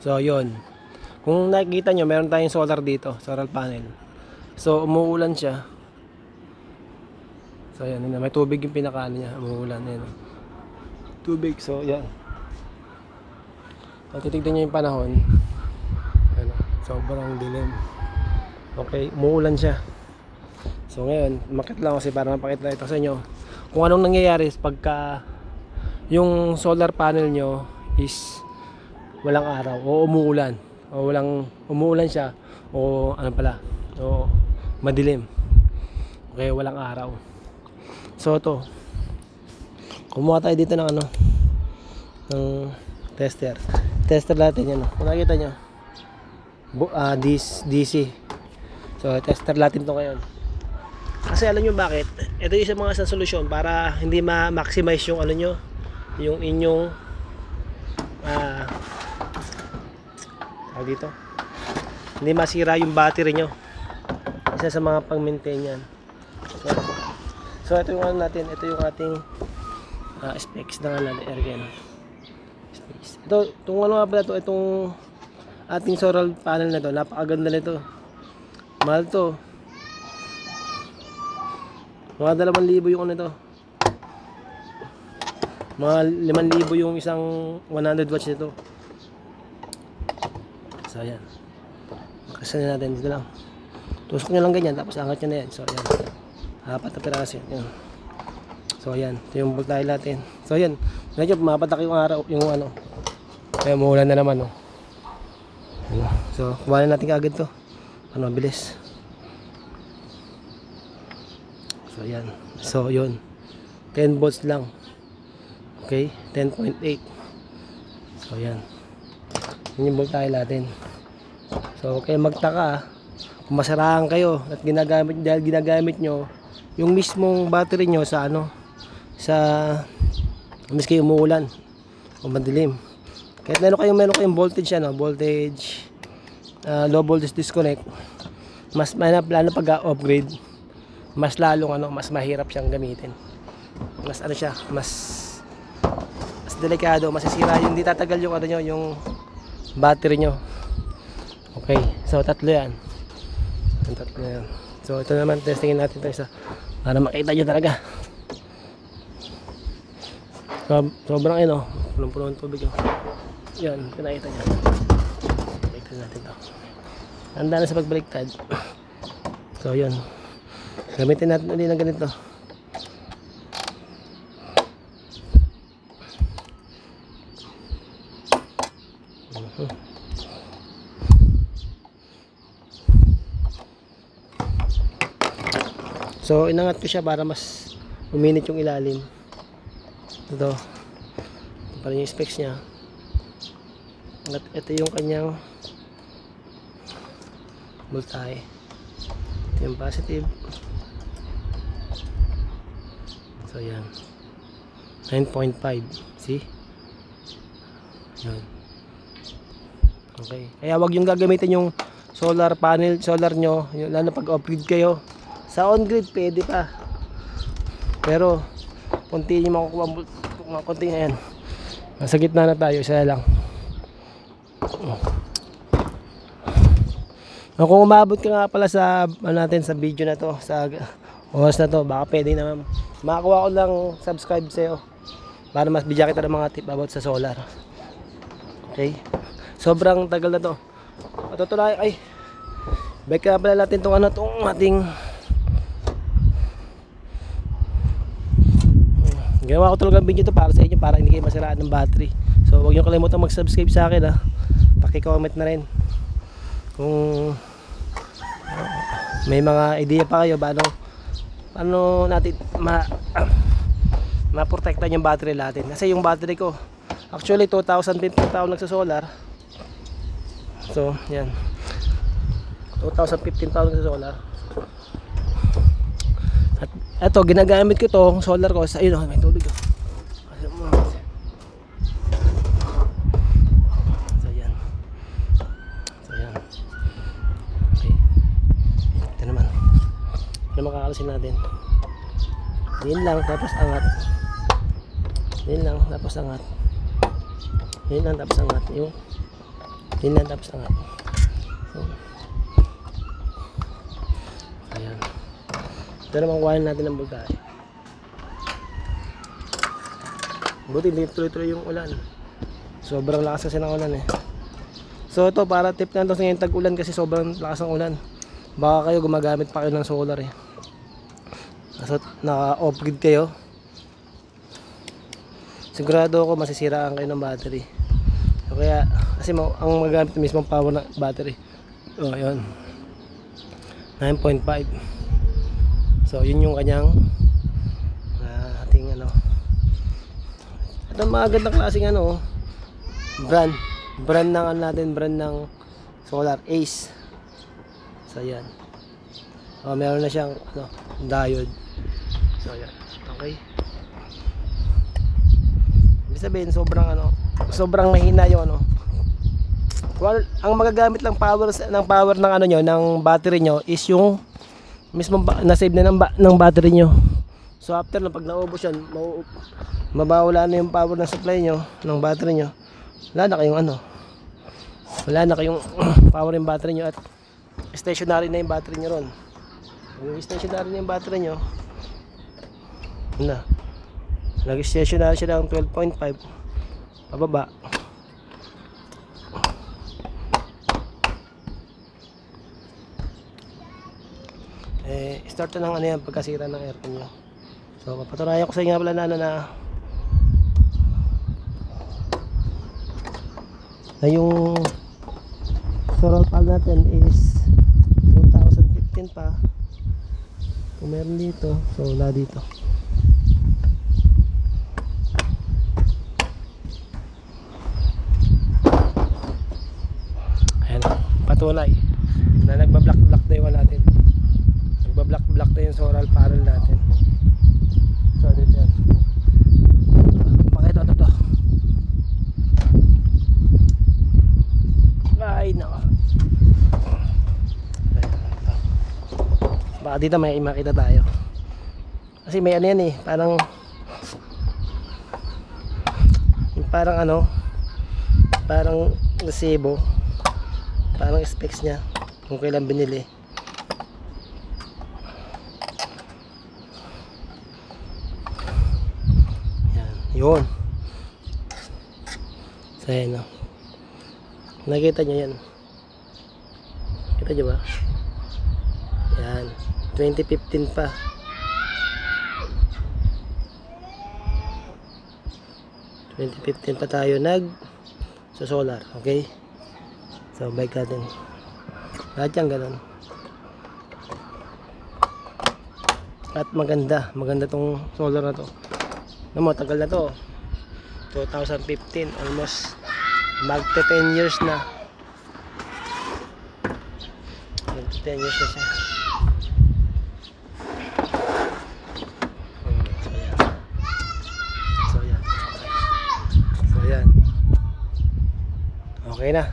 So yun, kung nakikita nyo, meron tayong solar dito, solar panel. So umuulan siya. So yan, may tubig yung pinakaano niya, umuulan yan. Tubig, so yan. So titignan nyo yung panahon. Ano, sobrang dilim. Okay, umuulan siya. So ngayon, umakyat lang kasi para mapakita ito sa inyo kung anong nangyayari pagka yung solar panel nyo is walang araw o umuulan o umuulan siya o ano pala o madilim. Okay, walang araw. So to, kumuha tayo dito ng ano, ng tester natin yan. Kung nakita nyo, DC. So tester natin to ngayon. Kasi alam nyo bakit? Ito yung isa mga solusyon para hindi ma-maximize yung ano nyo, yung inyong dito, hindi masira yung battery nyo. Isa sa mga pang-maintain yan. So ito yung ano natin, ito yung ating specs na natin, Ergen specs. Itong ano nga pala to, itong ating solar panel na to, napakaganda nito. Mahal to. Mga 2,000 yung ano ito. Mga 5,000 yung isang 100 watts nito. So ayan, makasan na natin dito lang. Tusok nyo lang ganyan, tapos angat nyo na yan. So ayan, 4 na piraso yan. So ayan, ito yung voltahe natin. So ayan, medyo mapatak yung araw, yung ano. Kaya umuulan na naman, no? So kuha na natin kaagad to. Ano, bilis. So ayan, so yun, 10 volts lang. Okay, 10.8. So ayan, yun yung voltahe natin. So okay, magtaka kung masarahan kayo at ginagamit nyo yung mismong battery nyo sa ano, sa miski umuulan o madilim. Kahit meron kayong voltage ano, low voltage disconnect, mas plano pag-upgrade, mas lalong ano, mas mahirap siyang gamitin. Mas ano siya, mas delikado, masisira yung hindi tatagal yung ano nyo, yung battery nyo. Okay, so tatlo yan. Yung tatlo yan. So ito naman, testingin natin ito isa para makita nyo talaga. So, sobrang ano, punong-puno ng tubig. Yan, pinakita nyo. Baliktad natin ito. Handa na sa pagbaliktad. So yun, gamitin natin ulit ng ganito. So inangat ko siya para mas uminit yung ilalim. Ito para yung specs nya. At ito yung kanyang voltahe. Ito yung positive. So yan, 9.5. See? Yan. Okay, kaya wag yung gagamitin yung solar panel, solar nyo, lalo pag off-grid kayo. Sa on-grid pwede pa, pero konti nyo makukuha, konti na yan. Nasa gitna na tayo, isa lang. Kung umabot ka nga pala sa natin sa video na to, sa oras na to, baka pwede naman makakuha ko lang subscribe sa'yo para mas bigyan kita ng mga tip about sa solar. Okay, sobrang tagal na to. Matutulay, ay back ka pala natin itong ano, itong ating ginawa ko talaga ang video to para sa inyo, para hindi kayo masiraan ng battery. So huwag nyo kalimutan mag-subscribe sa akin, ha. Paki-comment na rin kung may mga idea pa kayo paano natin ma-protectan yung battery natin. Kasi yung battery ko actually 2015 taon nagsa-solar. So yan, 2015 taon nagsa-solar. At eto, ginagamit ko itong solar ko sa, ayun, may tubig. So yan. Okay, ito naman, ito makakalasin natin. Yun lang, tapos angat. Yun lang, tapos angat. Yun lang, tapos angat. Yung Yun lang, tapos angat. So, ayan. Ito naman kuhanin natin ng bultahe. Buti hindi tuloy-tuloy yung ulan. Sobrang lakas kasi ng ulan eh. So ito para tip na ito sa ngayong tag-ulan kasi sobrang lakas ng ulan. Baka kayo gumagamit pa kayo ng solar eh. So naka-off-grid kayo. Sigurado ako masisiraan kayo ng battery. So kaya kasi ang magamit mismo power ng battery. Oh, yun. 9.5. So yun yung kanyang ating ano. Ito mga gandang klaseng ano, brand ng ano natin, brand ng solar, Ace. So yan. Oh, meron na siyang ano, diode. So yan. Okay. Ibig sabihin sobrang mahina yung ano. Well, ang magagamit lang power ng ano nyo, ng battery nyo is yung mismo na-save na ng battery nyo. So after na pag naubos yan, mabawala na yung power ng supply nyo, ng battery nyo. Wala na kayong power yung battery nyo at stationary na yung battery nyo ron. Yung stationary na yung battery nyo nag-stationary siya ng 12.5 pababa. Start na ng ano yan pagkasira ng aircon nyo. So papatunayan ko sa inyo pala na yung solar panel natin is 2015 pa. Kung meron dito, so wala dito. Ayan, patunay na nagbablock na yung natin. Nagbablock na yung solar panel natin. So dito yan. Pakita ito. Ay nako. Baka dito may makita tayo. Kasi may ano yan eh, parang resibo, parang specs niya kung kailan binili. Yan, yun. So yan o. Nakita nyo yan. Kita nyo ba? Yan. 2015 pa. 2015 pa tayo sa solar. Okay? So bike natin. Lahat yan ganun. At maganda tong solar na to. Tagal na to. 2015, almost magte 10 years na. 10 years na siya. So yan. Okay na.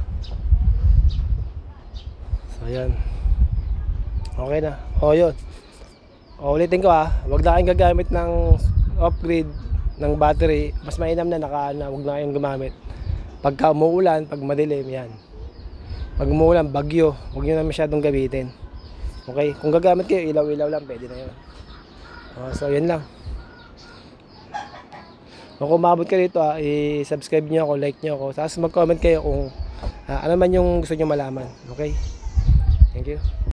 So yan. Okay na. O yun. Ulitin ko wag na kayong gagamit ng off-grid ng battery. Mas mainam na wag na kayong gumamit. Pagka umuulan, pag madilim, yan. Pag umuulan, bagyo, huwag nyo na masyadong gamitin. Okay? Kung gagamit kayo, ilaw-ilaw lang, pwede na yun. So, yan lang. Kung umabot ka dito, i-subscribe nyo ako, like nyo ako. Tapos mag-comment kayo kung ano man yung gusto nyo malaman. Okay? Thank you.